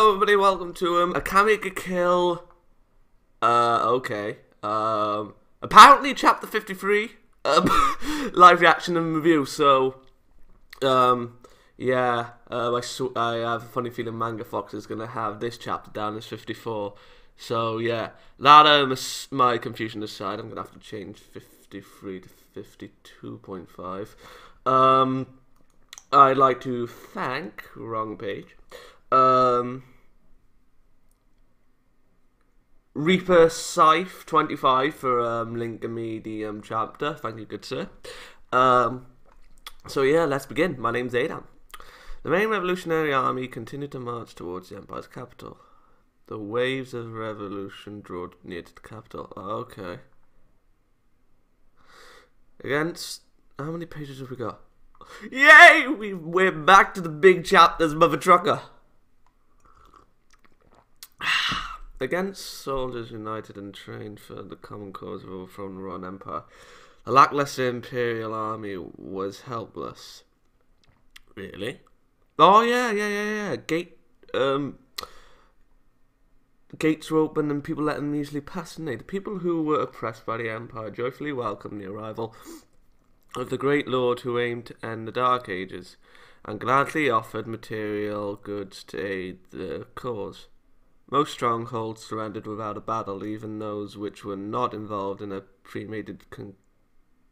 Hello everybody, welcome to Akame ga Kill. Okay. Apparently chapter 53. Live reaction and review, so yeah, I have a funny feeling Manga Fox is gonna have this chapter down as 54. So yeah, that my confusion aside, I'm gonna have to change 53 to 52.5. I'd like to thank, wrong page, Reaper Scythe 25 for linking me the chapter. Thank you, good sir. So yeah, let's begin. My name's Xaydam. The main revolutionary army continued to march towards the Empire's capital. The waves of revolution drew near to the capital. Okay. Against... how many pages have we got? Yay! We're back to the big chapters, mother trucker. Against soldiers united and trained for the common cause of overthrowing the Roman Empire, the lackluster Imperial army was helpless. Really? Oh yeah. Gates were open and people let them easily pass, didn't they? The people who were oppressed by the Empire joyfully welcomed the arrival of the great lord who aimed to end the Dark Ages, and gladly offered material goods to aid the cause. Most strongholds surrendered without a battle, even those which were not involved in a premeditated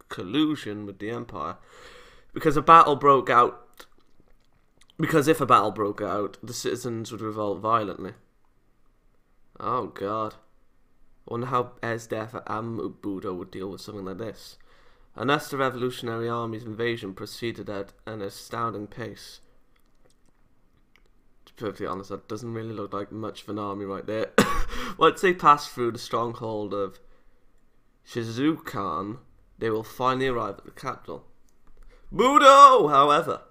collusion with the Empire. Because if a battle broke out, the citizens would revolt violently. Oh god. I wonder how Esdeath and Budo would deal with something like this. Unless the Revolutionary Army's invasion proceeded at an astounding pace. To be perfectly honest, that doesn't really look like much of an army right there. Once they pass through the stronghold of Shizukan, they will finally arrive at the capital. Budo, however,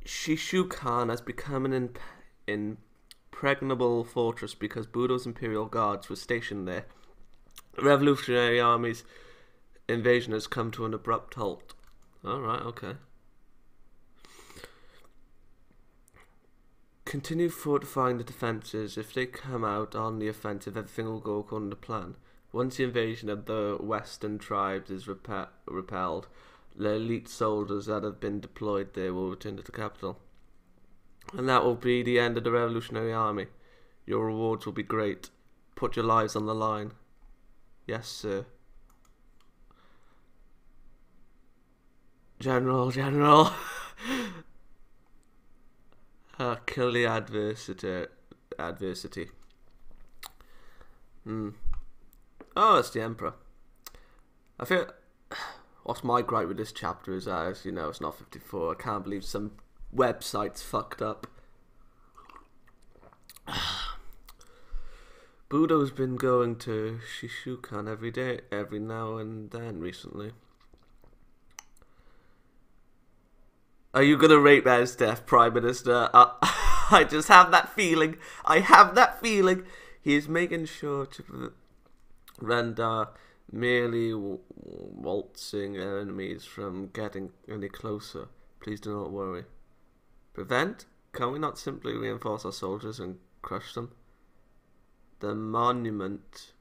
Shizukan has become an impregnable fortress because Budo's Imperial Guards were stationed there. The Revolutionary Army's invasion has come to an abrupt halt. Alright, okay. Continue fortifying the defences. If they come out on the offensive, everything will go according to plan. Once the invasion of the western tribes is repelled, the elite soldiers that have been deployed there will return to the capital. And that will be the end of the Revolutionary Army. Your rewards will be great. Put your lives on the line. Yes, sir. General. Kill the adversity. Oh, it's the Emperor. I feel... what's my gripe with this chapter is that, as you know, it's not 54. I can't believe some website's fucked up. Budo's been going to Shizukan every day, every now and then recently. Are you gonna rape Esdeath, Prime Minister? I just have that feeling. He is making sure to render merely waltzing enemies from getting any closer. Please do not worry. Prevent? Can we not simply reinforce our soldiers and crush them? The monument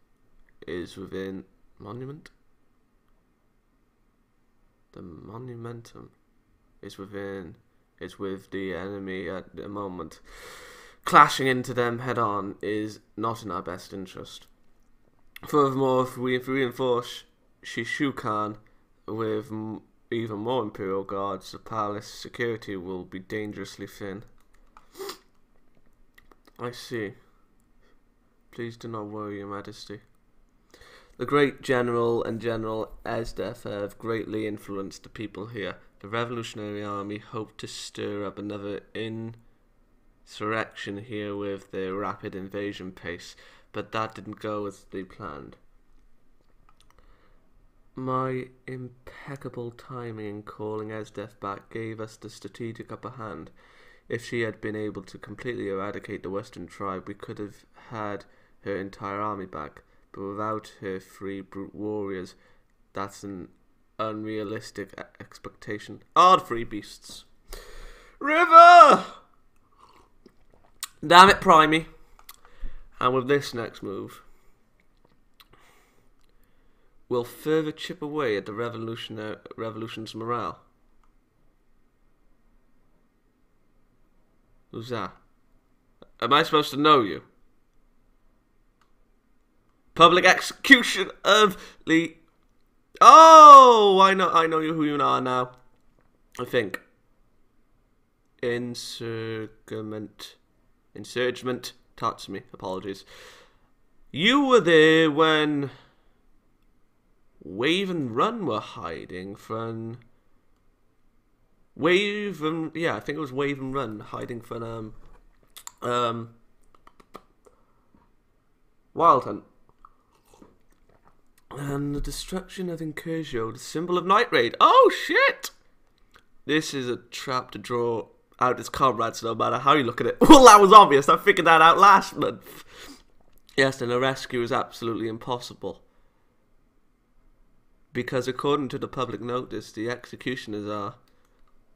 is within... monument? The monumentum is within... is with the enemy at the moment. Clashing into them head on is not in our best interest. Furthermore, if we reinforce Shizukan with even more Imperial Guards, the palace security will be dangerously thin. I see. Please do not worry, Your Majesty. The great General and General Esdeath have greatly influenced the people here. The Revolutionary Army hoped to stir up another insurrection here with their rapid invasion pace, but that didn't go as they planned. My impeccable timing in calling Esdeath back gave us the strategic upper hand. If she had been able to completely eradicate the western tribe, we could have had her entire army back, but without her 3 brute warriors, that's an unrealistic expectation. Odd 3 beasts. River! Damn it, Primey. And with this next move, we'll further chip away at the revolution's morale. Who's that? Am I supposed to know you? Public execution of the... Oh, I know you who you are now. I think. Insurgement. Tatsumi. Apologies. You were there when Wave and Run were hiding from... Yeah, I think it was Wave and Run hiding from Wild Hunt. And the destruction of Incursion, the symbol of Night Raid. Oh shit! This is a trap to draw out his comrades no matter how you look at it. Well, that was obvious. I figured that out last month. Yes, and a rescue is absolutely impossible. Because according to the public notice, the executioners are...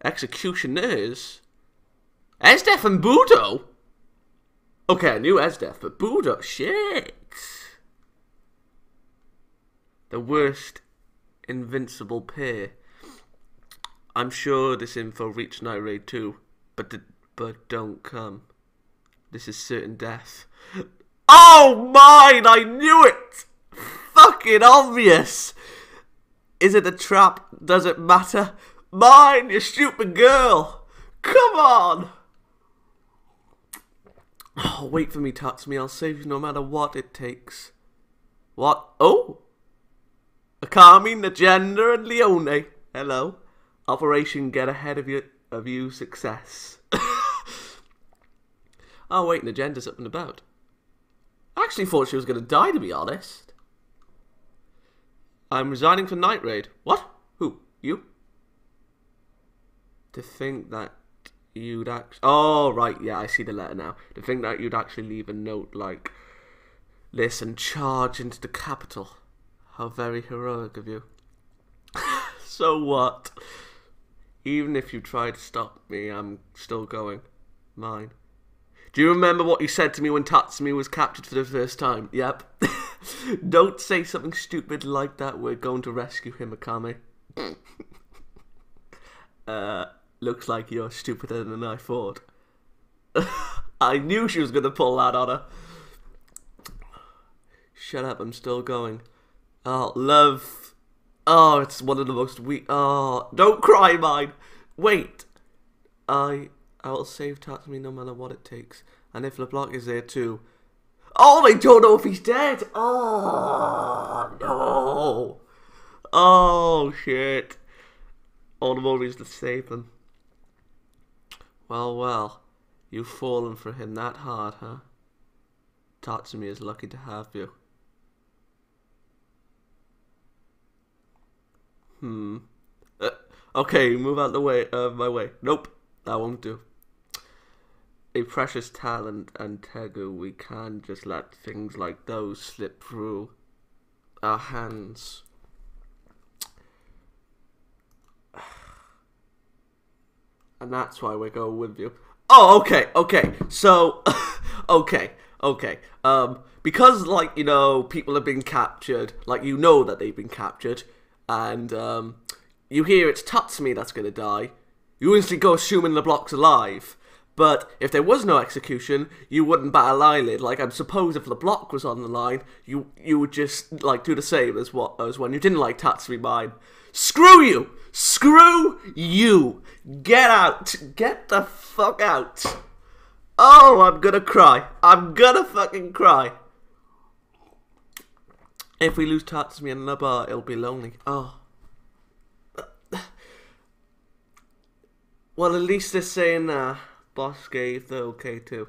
Executioners? Esdeath and Budo? Okay, I knew Esdeath, but Budo, shit. The worst invincible pair. I'm sure this info reached Night Raid too, but don't come. This is certain death. Oh, mine! I knew it! Fucking obvious! Is it a trap? Does it matter? Mine, you stupid girl! Come on! Oh, wait for me, Tatsumi. I'll save you no matter what it takes. What? Oh! Akame, Agenda, and Leone. Hello. Operation Get Ahead of you success. Oh, wait, Agenda's up and about. I actually thought she was going to die, to be honest. I'm resigning from Night Raid. What? Who? You? To think that you'd actually... Oh, right, yeah, I see the letter now. To think that you'd actually leave a note like this and charge into the capital. How very heroic of you. So what? Even if you try to stop me, I'm still going. Mine. Do you remember what you said to me when Tatsumi was captured for the first time? Yep. Don't say something stupid like that. We're going to rescue him, Akame. Looks like you're stupider than I thought. I knew she was going to pull that on her. Shut up, I'm still going. Oh, love. Oh, it's one of the most weak. Oh, don't cry, mine. Wait. I'll save Tatsumi no matter what it takes. And if LeBlanc is there too. Oh, I don't know if he's dead. Oh, no. Oh, shit. All the more reason to save them. Well. You've fallen for him that hard, huh? Tatsumi is lucky to have you. Okay, move out the way, my way. Nope, that won't do. A precious talent and Tegu, we can't just let things like those slip through our hands. And that's why we're going with you. Oh, okay. So, okay. Because, like, you know, people have been captured, like, you know that they've been captured, and, you hear it's Tatsumi that's gonna die, you instantly go assuming LeBlanc's alive. But if there was no execution, you wouldn't bat an eyelid. Like, I suppose if LeBlanc was on the line, you would just, like, do the same as when you didn't like Tatsumi mine. Screw you! Screw you! Get out! Get the fuck out! Oh, I'm gonna cry. I'm gonna fucking cry. If we lose Tatsumi and Labar, it'll be lonely. Oh. Well, at least they're saying, boss gave the okay too.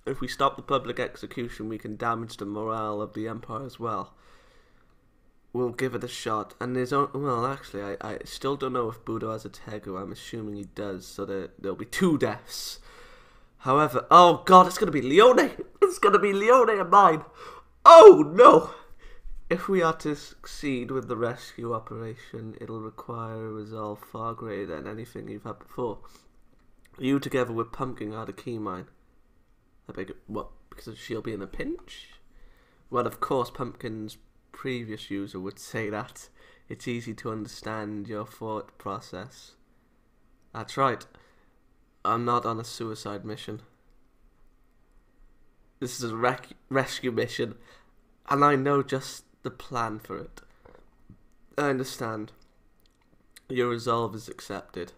If we stop the public execution, we can damage the morale of the Empire as well. We'll give it a shot. And there's well, actually, I still don't know if Budo has a Tegu. I'm assuming he does, so there'll be 2 deaths. However, oh god, it's gonna be Leone. It's gonna be Leone and mine. Oh no! If we are to succeed with the rescue operation, it'll require a resolve far greater than anything you've had before. You together with Pumpkin are the key mine. I beg it, what, because she'll be in a pinch? Well, of course, Pumpkin's previous user would say that. It's easy to understand your thought process. That's right. I'm not on a suicide mission. This is a rescue mission, and I know just the plan for it. I understand. Your resolve is accepted.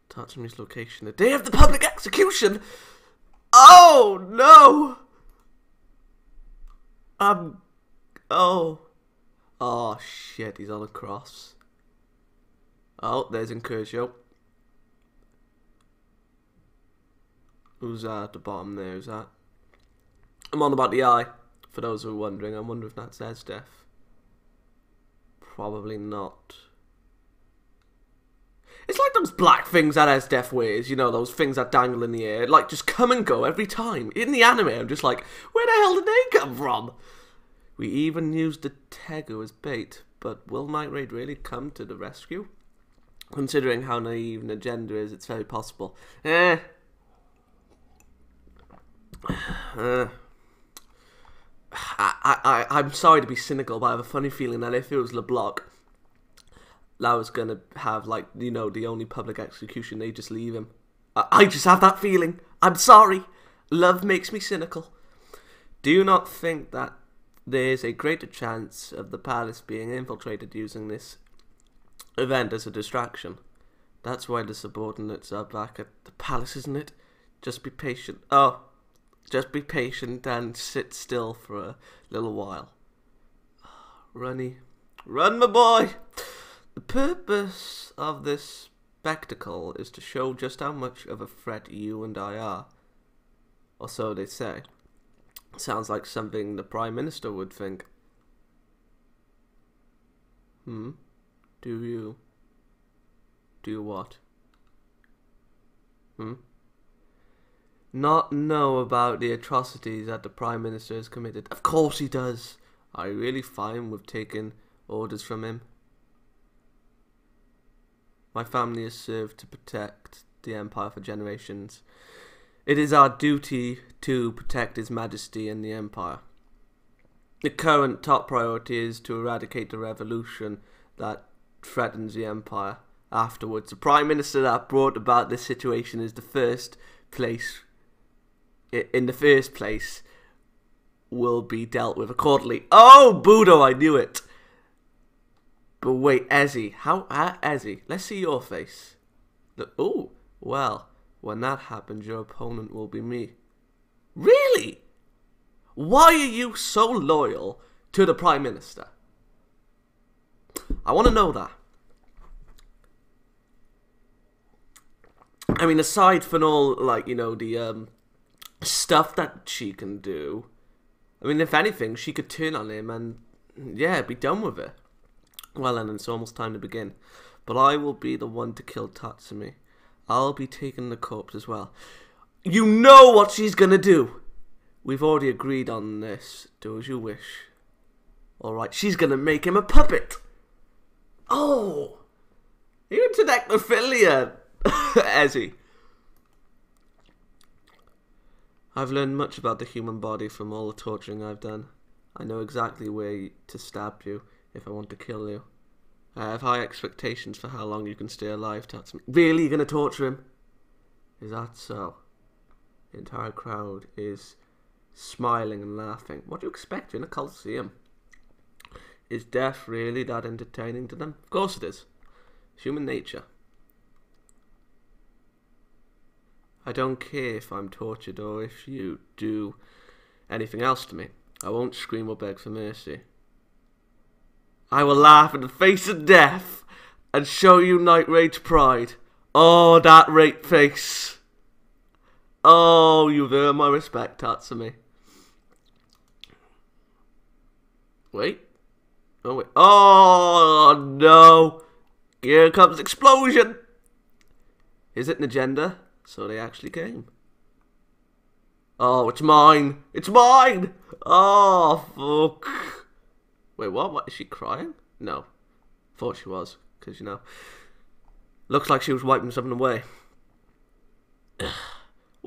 Tatsumi's location, the day of the public execution! Oh, no! Oh. Oh, shit, he's on a cross. Oh, there's Incurcio. Who's at the bottom there? Who's that? I'm on about the eye. For those who are wondering, I wonder if that's Esdeath. Probably not. It's like those black things that Esdeath wears, you know, those things that dangle in the air. Like, just come and go every time. In the anime, I'm just like, where the hell did they come from? We even used the Tegu as bait, but will Night Raid really come to the rescue? Considering how naive an agenda is, it's very possible. I'm sorry to be cynical, but I have a funny feeling that if it was LeBlanc, that was going to have, like, you know, the only public execution, they just leave him. I just have that feeling. I'm sorry. Love makes me cynical. Do you not think that there's a greater chance of the palace being infiltrated using this event as a distraction? That's why the subordinates are back at the palace, isn't it? Just be patient. Oh, just be patient and sit still for a little while. Runny. Run, my boy! The purpose of this spectacle is to show just how much of a threat you and I are. Or so they say. Sounds like something the Prime Minister would think. Do you? Do you what? Not know about the atrocities that the Prime Minister has committed? Of course he does. Are you really fine with taking orders from him? My family has served to protect the Empire for generations. It is our duty to protect His Majesty and the Empire. The current top priority is to eradicate the revolution that threatens the Empire. Afterwards, the Prime Minister that brought about this situation is in the first place will be dealt with accordingly. Oh, Budo, I knew it. But wait, Ezzy, Ezzy, let's see your face. Oh, well, when that happens, your opponent will be me. Really? Why are you so loyal to the Prime Minister? I want to know that. I mean, aside from all, like, you know, the stuff that she can do, I mean, if anything, she could turn on him and, yeah, be done with it. Well, then, it's almost time to begin. But I will be the one to kill Tatsumi. I'll be taking the corpse as well. You know what she's gonna do! We've already agreed on this. Do as you wish. Alright, she's gonna make him a puppet! Oh! You into necrophilia, Ezzy. I've learned much about the human body from all the torturing I've done. I know exactly where to stab you if I want to kill you. I have high expectations for how long you can stay alive, Tatsumi. Really? You're going to torture him? Is that so? The entire crowd is smiling and laughing. What do you expect? You're in a coliseum. Is death really that entertaining to them? Of course it is. It's human nature. I don't care if I'm tortured or if you do anything else to me. I won't scream or beg for mercy. I will laugh in the face of death and show you Night Raid's pride. Oh, that rape face. Oh, you've earned my respect, Tatsumi. Wait. Oh, wait. Oh, no. Here comes explosion. Is it an agenda? So they actually came. Oh, it's mine. It's mine. Oh, fuck. Wait, what? What? Is she crying? No. Thought she was. Because, you know. Looks like she was wiping something away.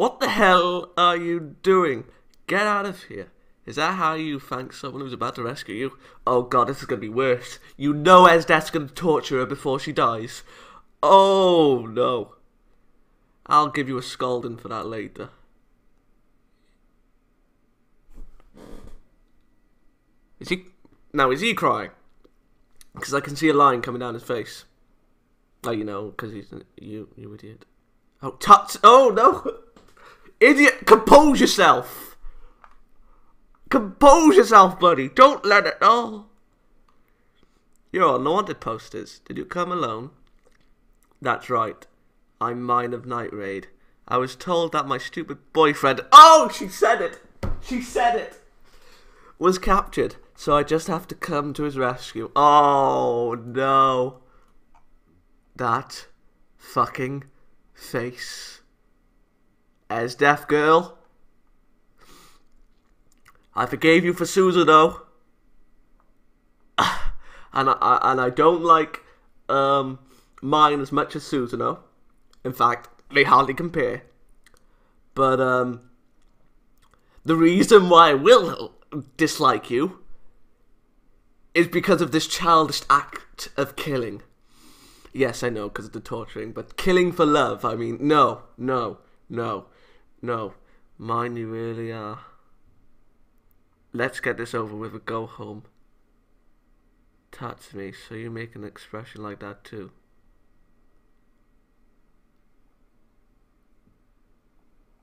What the hell are you doing? Get out of here. Is that how you thank someone who's about to rescue you? Oh god, this is going to be worse. You know Esdeath's going to torture her before she dies. Oh no. I'll give you a scolding for that later. Is he crying? Because I can see a line coming down his face. Oh, you know, because he's you idiot. Oh, oh no, idiot! Compose yourself. Compose yourself, buddy. Don't let it. Oh, you're on the wanted posters. Did you come alone? That's right. I'm Mine of Night Raid. I was told that my stupid boyfriend. Oh, she said it. She said it. Was captured, so I just have to come to his rescue. Oh no. That fucking face. Esdeath girl. I forgave you for Susanoo. And I don't like mine as much as Susanoo. In fact, they hardly compare. But the reason why I will dislike you is because of this childish act of killing. Yes, I know, because of the torturing, but killing for love, I mean, no. Mine, you really are. Let's get this over with and go home. Tatsumi, so you make an expression like that too?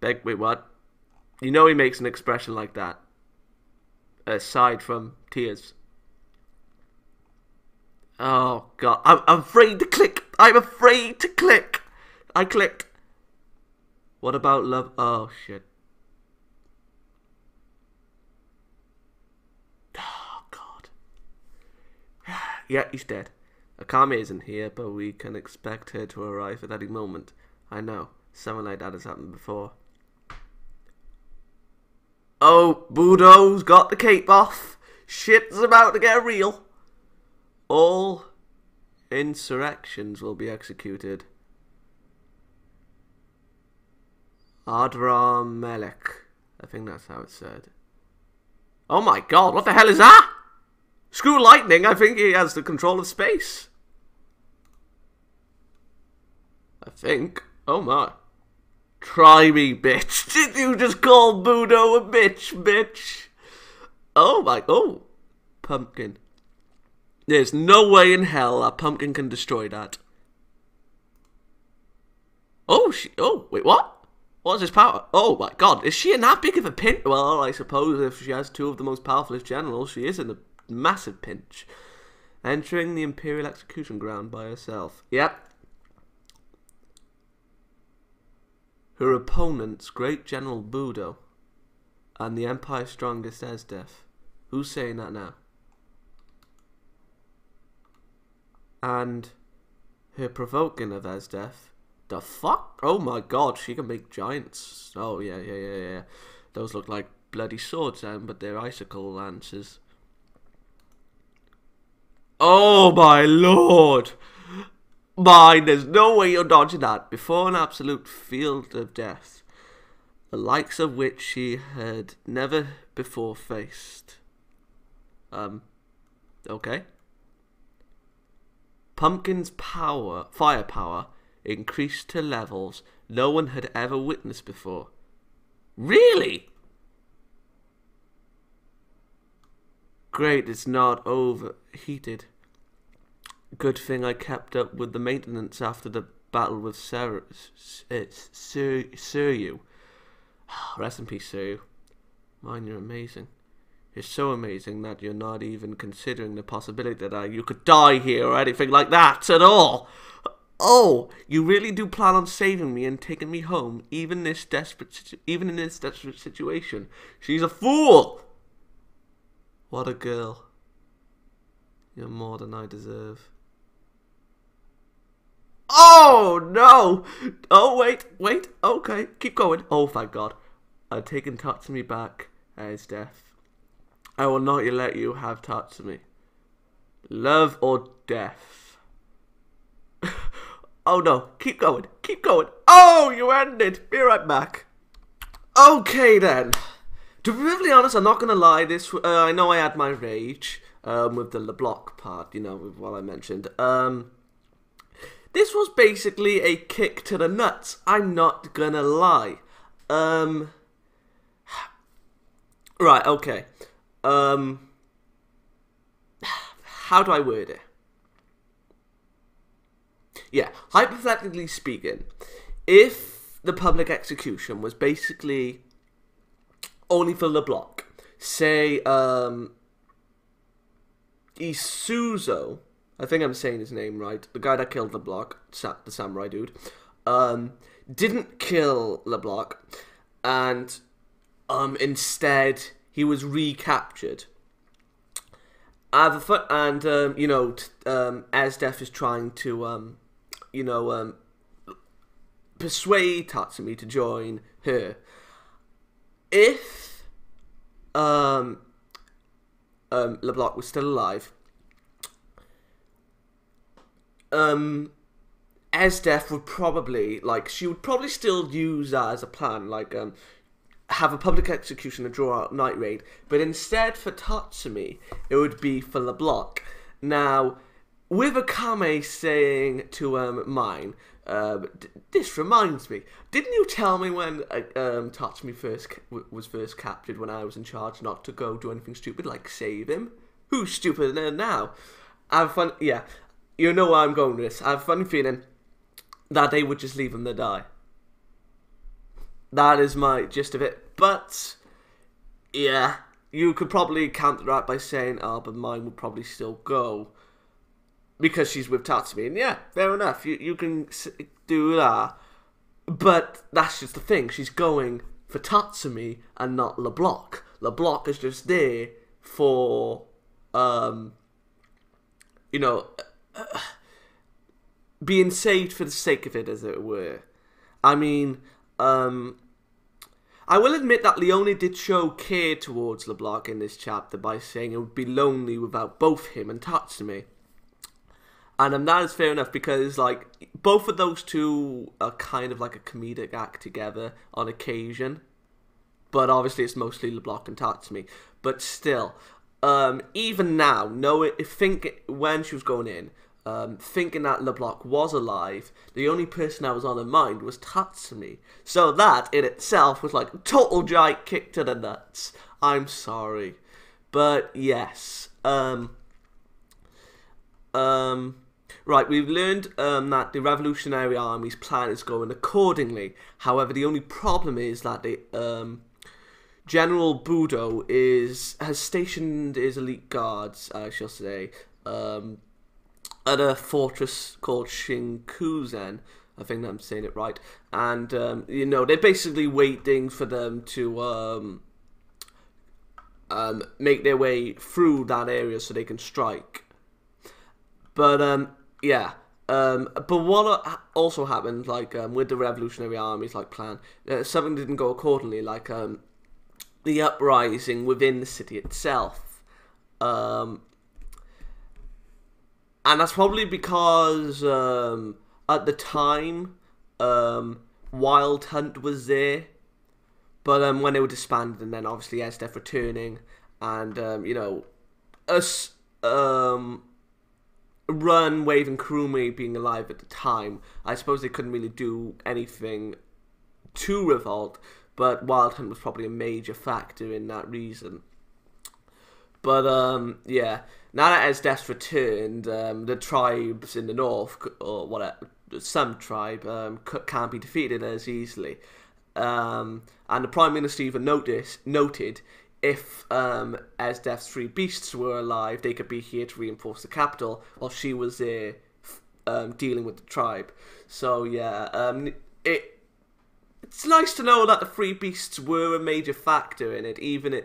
Wait, what? You know he makes an expression like that. Aside from tears. Oh god, I'm afraid to click. I'm afraid to click. I clicked. What about love? Oh shit. Oh god. Yeah, he's dead. Akame isn't here, but we can expect her to arrive at any moment. I know, something like that has happened before. Oh, Budo's got the cape off. Shit's about to get real. All insurrections will be executed. Adra Melek. I think that's how it's said. Oh my god, what the hell is that? Screw lightning, I think he has the control of space. I think. Oh my. Try me, bitch. Did you just call Budo a bitch? Oh my, oh. Pumpkin. There's no way in hell a pumpkin can destroy that. Oh, wait, what? What's his power? Oh my god, is she in that big of a pinch? Well, I suppose if she has two of the most powerful generals, she is in a massive pinch. Entering the Imperial Execution Ground by herself. Yep. Her opponents, Great General Budo, and the Empire's strongest Esdeath. Who's saying that now? And her provoking of Esdeath. The fuck? Oh my god, she can make giants. Oh yeah. Those look like bloody swords then, but they're icicle lances. Oh my lord! Mine, there's no way you're dodging that. Before an absolute field of death, the likes of which she had never before faced. Okay. Pumpkin's firepower increased to levels no one had ever witnessed before. Really? Great, it's not overheated. Good thing I kept up with the maintenance after the battle with Suryu. Rest in peace, Suryu. Mine, you're amazing. You're so amazing that you're not even considering the possibility that you could die here or anything like that at all. Oh, you really do plan on saving me and taking me home, even in this desperate situation. She's a fool. What a girl. You're more than I deserve. Oh no! Oh wait. Okay, keep going. Oh thank God. I've taken Tatsumi back as death. I will not let you have Tatsumi. Love or death. Oh no, keep going. Oh, you ended. Be right back. Okay then. To be perfectly honest, I'm not gonna lie. This I know I had my rage with the LeBlanc part, you know, with what I mentioned. This was basically a kick to the nuts. I'm not gonna lie. Right. Okay. How do I word it? Yeah. Hypothetically speaking, if the public execution was basically only for LeBlanc, say, Isuzo, I think I'm saying his name right, the guy that killed LeBlanc, the samurai dude, didn't kill LeBlanc, and, instead, he was recaptured. You know, Esdeath is trying to, you know, persuade Tatsumi to join her. If LeBlanc was still alive, Esdeath would probably, like, she would probably still use that as a plan, like, have a public execution and draw out Night Raid, but instead for Tatsumi, it would be for LeBlanc. Now, with Akame saying to mine, this reminds me, didn't you tell me when Tatsumi was first captured when I was in charge not to go do anything stupid like save him? Who's stupider now? Yeah, you know where I'm going with this. I have a funny feeling that they would just leave him to die. That is my gist of it. But, yeah, you could probably counter that by saying, oh, but mine would probably still go because she's with Tatsumi. And yeah, fair enough, you can do that. But that's just the thing. She's going for Tatsumi and not LeBlanc. LeBlanc is just there for, you know, being saved for the sake of it, as it were. I mean, I will admit that Leone did show care towards LeBlanc in this chapter by saying it would be lonely without both him and Tatsumi. And that is fair enough because, like, both of those two are kind of like a comedic act together on occasion. But obviously it's mostly LeBlanc and Tatsumi. But still, even now, when she was going in, thinking that LeBlanc was alive, the only person that was on her mind was Tatsumi. So that, in itself, was like a total giant kick to the nuts. I'm sorry. But, yes. Right, we've learned that the Revolutionary Army's plan is going accordingly. However, the only problem is that General Budo has stationed his elite guards, I shall say, at a fortress called Shinkuzen. I think I'm saying it right. And, you know, they're basically waiting for them to make their way through that area so they can strike. But, yeah. But what also happened, like, with the Revolutionary Army's, like, plan, something didn't go accordingly, like, the uprising within the city itself. And that's probably because, at the time, Wild Hunt was there. But, when they were disbanded, and then obviously Esdeath returning, and, you know, Run, Wave, and Kurome being alive at the time, I suppose they couldn't really do anything to revolt, but Wild Hunt was probably a major factor in that reason. But, yeah, now that Esdeath's returned, the tribes in the north, or whatever, some tribe, can't be defeated as easily. And the Prime Minister even noted if Esdeath's three beasts were alive, they could be here to reinforce the capital while she was there dealing with the tribe. So, yeah, it's nice to know that the three beasts were a major factor in it, even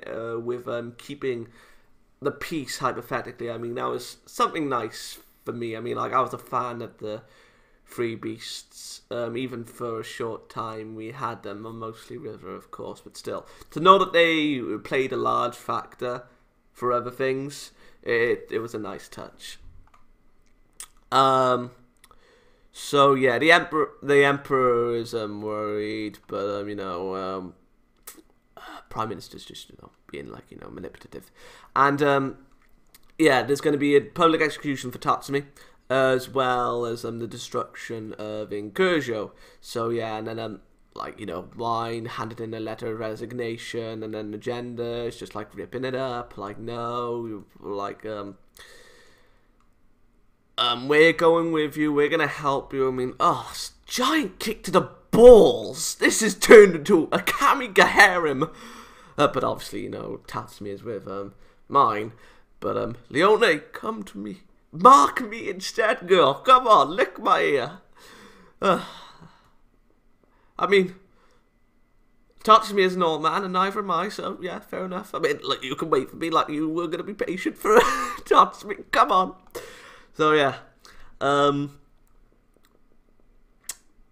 with keeping the peace, hypothetically. I mean, that was something nice for me. I mean, like, I was a fan of the three beasts. Even for a short time we had them, mostly River, of course, but still. To know that they played a large factor for other things, it was a nice touch. So, yeah, the Emperor is worried, but, you know, Prime Minister's just, being, like, manipulative. And, yeah, there's going to be a public execution for Tatsumi, as well as the destruction of Inkurjo. So, yeah, and then, like, Wine handed in a letter of resignation, and then Agenda is just, like, ripping it up, like, no, like, we're going with you, we're gonna help you. I mean, giant kick to the balls. This is turned into a Akame harem. But obviously, Tatsumi is with mine. But Leone, come to me. Mark me instead, girl. Come on, lick my ear. I mean, Tatsumi is an old man, and neither am I, so yeah, fair enough. I mean, like, you can wait for me like you were gonna be patient for Tatsumi. Come on. So yeah, yeah,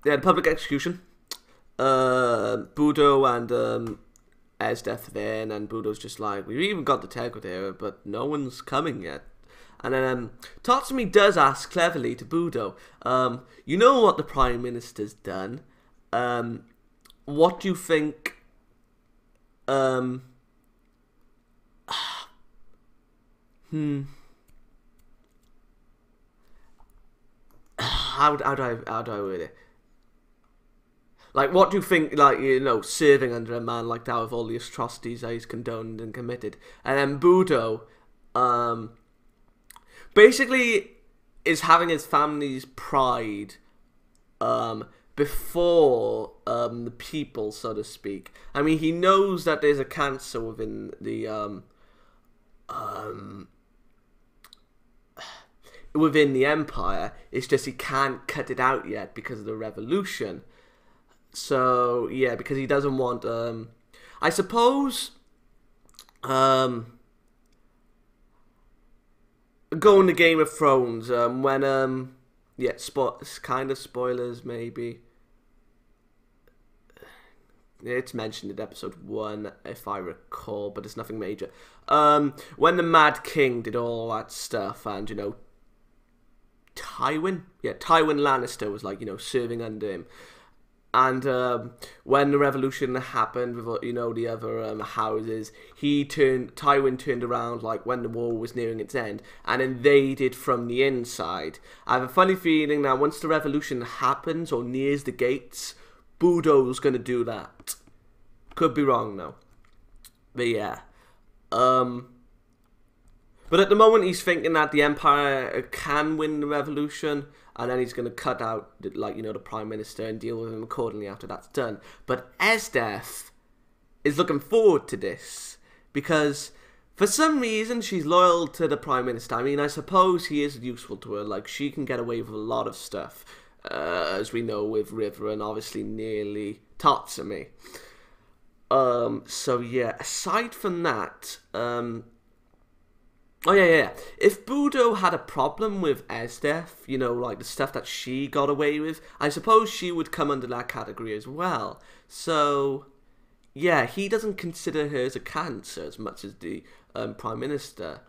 the public execution. Budo and Esdeath there, and Budo's just like, we've even got the Tegrid here, but no one's coming yet. And then Tatsumi does ask cleverly to Budo, you know what the Prime Minister's done? What do you think? How do I word it? Like, what do you think, like, serving under a man like that with all the atrocities that he's condoned and committed? And then Budo, basically is having his family's pride, before, the people, so to speak. I mean, he knows that there's a cancer within the, within the empire. It's just he can't cut it out yet because of the revolution. So yeah, because he doesn't want I suppose going to Game of Thrones, when yeah, kind of spoilers maybe. It's mentioned in episode 1 if I recall, but it's nothing major. When the Mad King did all that stuff, and Tywin Lannister was, like, serving under him. And when the revolution happened with, the other houses, Tywin turned around, like, when the war was nearing its end, and invaded from the inside. I have a funny feeling that once the revolution happens or nears the gates, Budo's gonna do that. Could be wrong, though. But yeah. But at the moment, he's thinking that the Empire can win the revolution, and then he's going to cut out, like, the Prime Minister and deal with him accordingly after that's done. But Esdeath is looking forward to this, because for some reason she's loyal to the Prime Minister. I mean, I suppose he is useful to her. Like, she can get away with a lot of stuff, as we know with River and obviously nearly Tatsumi. So yeah, aside from that, oh, yeah. If Budo had a problem with Esdeath, like the stuff that she got away with, I suppose she would come under that category as well. So, yeah, he doesn't consider her as a cancer as much as the Prime Minister.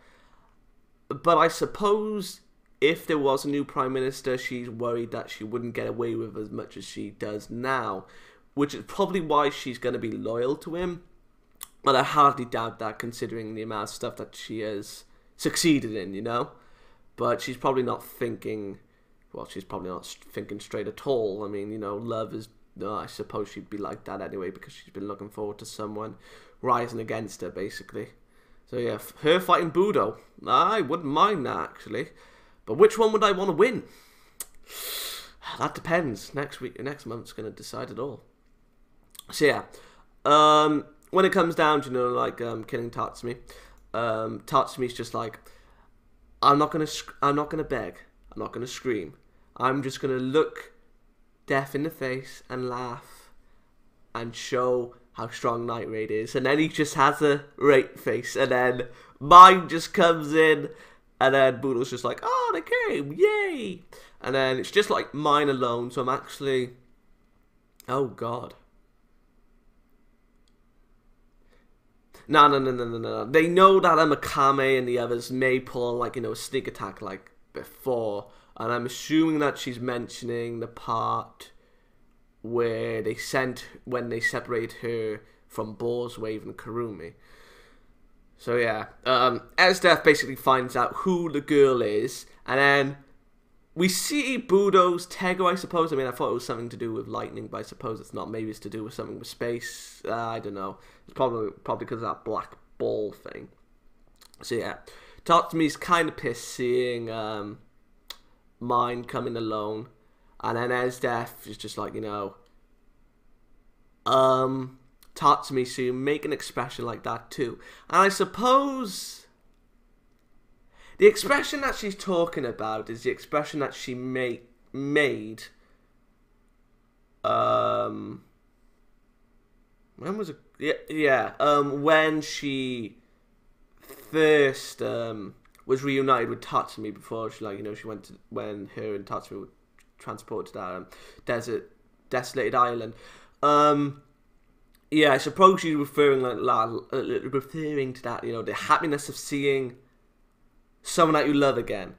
But I suppose if there was a new Prime Minister, she's worried that she wouldn't get away with as much as she does now, which is probably why she's going to be loyal to him. But I hardly doubt that, considering the amount of stuff that she has succeeded in, but she's probably not thinking, well, she's probably not thinking straight at all. I mean, love is, I suppose she'd be like that anyway, because she's been looking forward to someone rising against her, basically. So yeah, her fighting Budo, I wouldn't mind that, actually. But which one would I want to win? That depends. Next month's going to decide it all. So yeah, when it comes down to, killing Tatsumi, Tatsumi's just like, I'm not gonna beg, I'm not gonna scream, I'm just gonna look death in the face and laugh and show how strong Night Raid is. And then he just has a rape face, and then mine just comes in, and then Budo's just like, oh, they came, yay. And then it's just like mine alone. So I'm actually, oh god. No. They know that I'm Akame and the others may pull, like, a sneak attack like before. And I'm assuming that she's mentioning the part where when they separate her from Boar's Wave and Kurome. So yeah, Esdeath basically finds out who the girl is, and then we see Budo's Tego, I suppose. I mean, I thought it was something to do with lightning, but I suppose it's not. Maybe it's to do with something with space. I don't know. It's probably because of that black ball thing. So yeah, Tatsumi's kind of pissed seeing Mine coming alone, and then Esdeath is just like, you know, Tatsumi, so you make an expression like that too. And I suppose the expression that she's talking about is the expression that she made when was it? When she first was reunited with Tatsumi before she, like, you know, she went to, when her and Tatsumi were transported to that desolated island. Yeah, I suppose she's referring referring to that, you know, the happiness of seeing someone that you love again.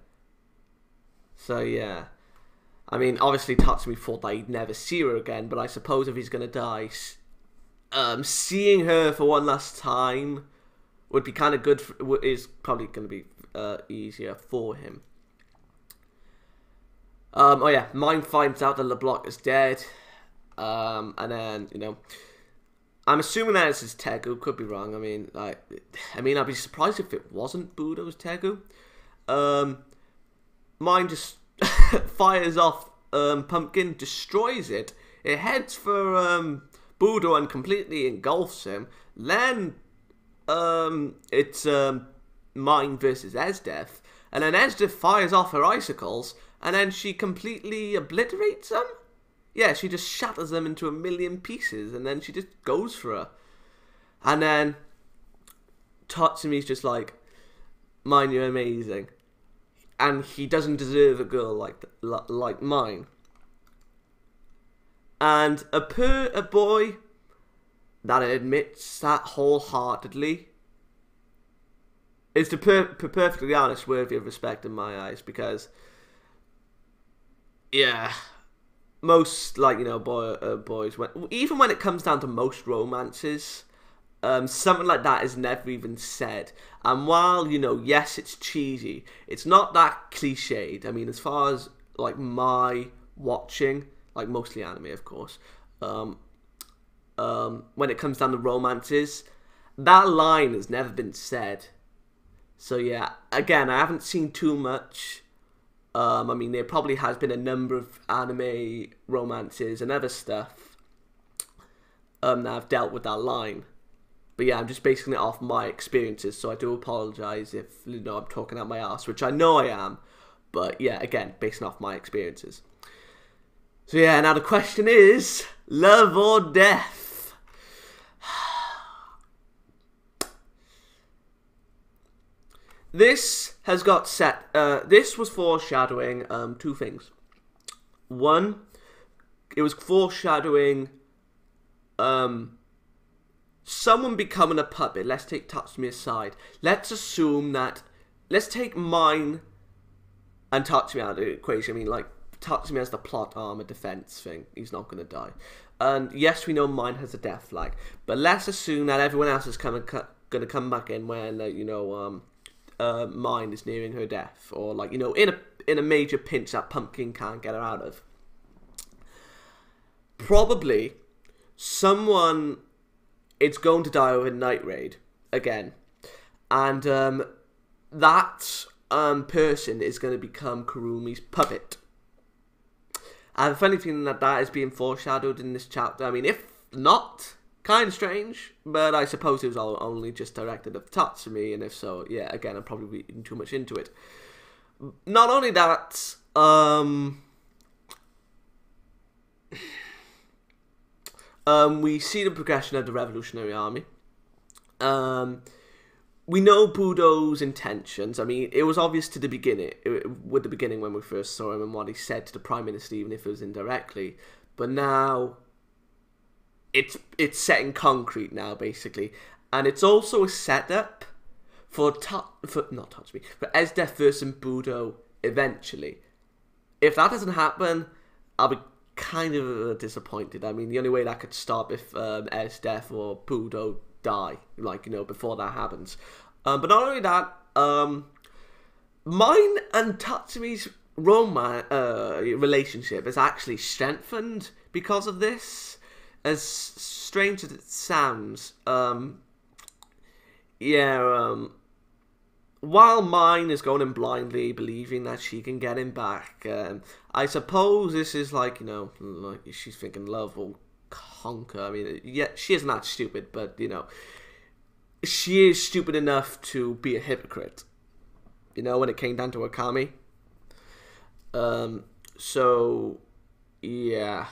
So yeah, I mean, obviously Tatsumi thought that he'd never see her again, but I suppose if he's gonna die, seeing her for one last time would be kind of good. Is probably gonna be easier for him. Oh yeah, Mine finds out that LeBlanc is dead, and then, you know, I'm assuming that it's his Tegu. Could be wrong. I mean, I'd be surprised if it wasn't Budo's Tegu. Mine just fires off Pumpkin, destroys it. It heads for Budo and completely engulfs him. Then it's Mine versus Esdeath, and then Esdeath fires off her icicles, and then she completely obliterates them. Yeah, she just shatters them into a million pieces, and then she just goes for her. And then Tatsumi's just like, Mine, you're amazing. And he doesn't deserve a girl like Mine. And a boy that admits that wholeheartedly is, to be perfectly honest, worthy of respect in my eyes, because, yeah, most, like, you know, boys, even when it comes down to most romances, something like that is never even said. And while, you know, yes, it's cheesy, it's not that cliched. I mean, as far as, like, my watching, like, mostly anime, of course, when it comes down to romances, that line has never been said. So yeah, again, I haven't seen too much. I mean, there probably has been a number of anime romances and other stuff that have dealt with that line. But yeah, I'm just basing it off my experiences, so I do apologise if, you know, I'm talking out my ass, which I know I am. But yeah, again, basing off my experiences. So yeah, now the question is, love or death? This has got set. This was foreshadowing two things. One, it was foreshadowing someone becoming a puppet. Let's take Tatsumi aside. Let's assume that. Let's take Mine and Tatsumi out of the equation. I mean, like, Tatsumi has the plot armor defense thing. He's not going to die. And yes, we know Mine has a death flag. But let's assume that everyone else is going to come back in when, you know, Mine is nearing her death, or, like, you know, in a major pinch that Pumpkin can't get her out of. Probably someone is going to die with a night raid again, and that person is going to become Kurumi's puppet. I have a funny feeling that that is being foreshadowed in this chapter. I mean, if not, kind of strange, but I suppose it was all only just directed at Tatsumi, and if so, yeah, again, I'm probably reading too much into it. Not only that, we see the progression of the Revolutionary Army. We know Budo's intentions. I mean, it was obvious to the beginning, with the beginning when we first saw him and what he said to the Prime Minister, even if it was indirectly. But now it's set in concrete now, basically, and it's also a setup for Esdeath versus Budo eventually. If that doesn't happen, I'll be kind of disappointed. I mean, the only way that could stop if Esdeath or Budo die, like, you know, before that happens. But not only that, mine and Tatsumi's relationship is actually strengthened because of this. As strange as it sounds, while mine is going in blindly, believing that she can get him back, I suppose this is like, you know, like she's thinking love will conquer. I mean, yeah, she isn't that stupid, but, you know, she is stupid enough to be a hypocrite, you know, when it came down to Akame. So, yeah,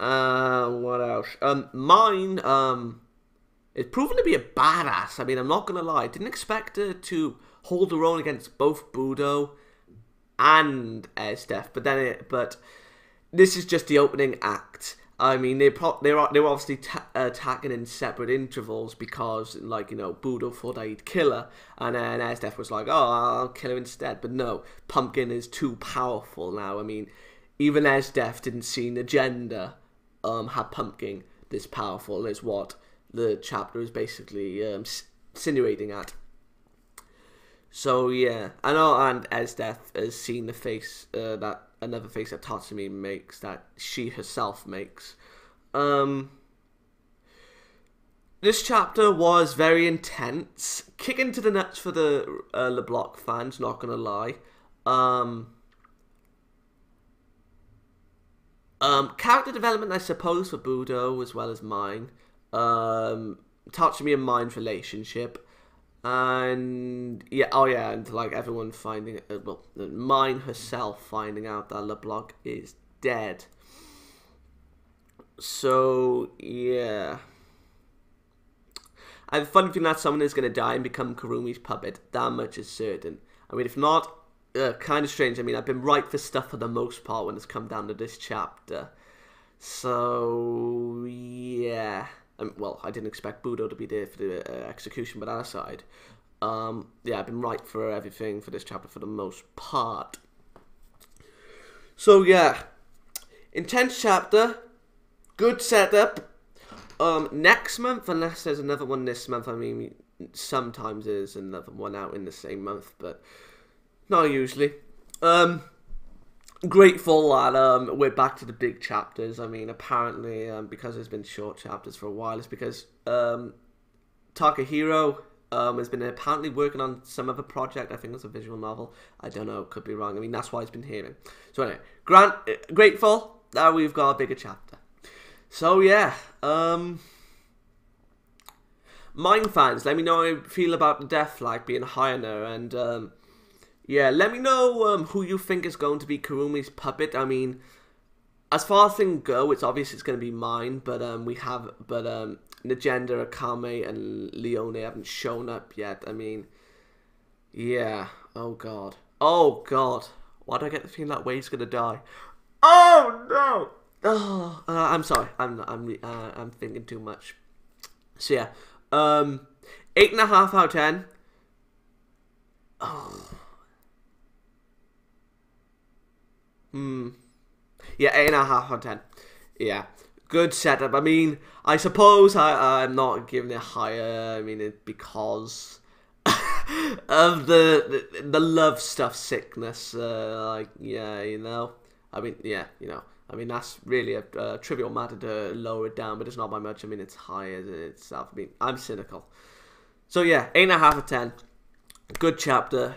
what else? Mine, it's proven to be a badass. I mean, I'm not gonna lie. I didn't expect her to hold her own against both Budo and Esdeath, but this is just the opening act. I mean, they were obviously attacking in separate intervals because, like, you know, Budo thought he'd kill her, and then Esdeath was like, oh, I'll kill her instead. But no, Pumpkin is too powerful now. I mean, even Esdeath didn't see an agenda have Pumpkin this powerful, is what the chapter is basically insinuating at. So yeah, I know, and Esdeath has seen the face that another face that Tatsumi makes, that she herself makes. This chapter was very intense, kicking to the nuts for the LeBlanc fans. Not gonna lie. Character development, I suppose, for Budo as well as mine. Tatsumi and mine's relationship, and yeah, oh yeah, and like everyone finding, well, mine herself finding out that LeBlanc is dead. So yeah, I have a funny feeling that someone is going to die and become Kurome's puppet. That much is certain. I mean, if not, kind of strange. I mean, I've been right for stuff for the most part when it's come down to this chapter. So yeah. Well, I didn't expect Budo to be there for the execution, but that aside, yeah, I've been right for everything for this chapter for the most part. So yeah, intense chapter, good setup. Next month, unless there's another one this month, I mean, sometimes there's another one out in the same month, but not usually. Grateful that we're back to the big chapters. I mean, apparently, because there's been short chapters for a while, it's because Takahiro has been apparently working on some other project. I think it's a visual novel. I don't know, could be wrong. I mean, that's why it's been hearing. So anyway, grateful that we've got a bigger chapter. So yeah, Mind fans, let me know how you feel about the death flag being higher now, and yeah, let me know who you think is going to be Kurome's puppet. I mean, as far as things go, it's obvious it's going to be mine, but Najenda, Akame, and Leone haven't shown up yet. I mean, yeah. Oh god. Oh god. Why do I get the feeling that Wade's going to die? Oh no. Oh, I'm sorry. I'm thinking too much. So yeah, 8.5 out of 10. Oh. Yeah, 8.5 out of 10. Yeah, good setup. I mean, I suppose I'm not giving it higher. I mean, because of the love stuff sickness. Like, yeah, you know. I mean, yeah, you know. I mean, that's really a trivial matter to lower it down, but it's not by much. I mean, it's high as itself. I mean, I'm cynical. So yeah, 8.5 out of 10. Good chapter.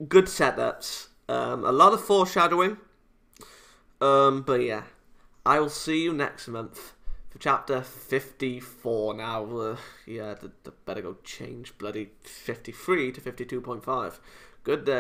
Good setups. A lot of foreshadowing. But yeah, I will see you next month for chapter 54 now. Yeah, better go change bloody 53 to 52.5. Good day.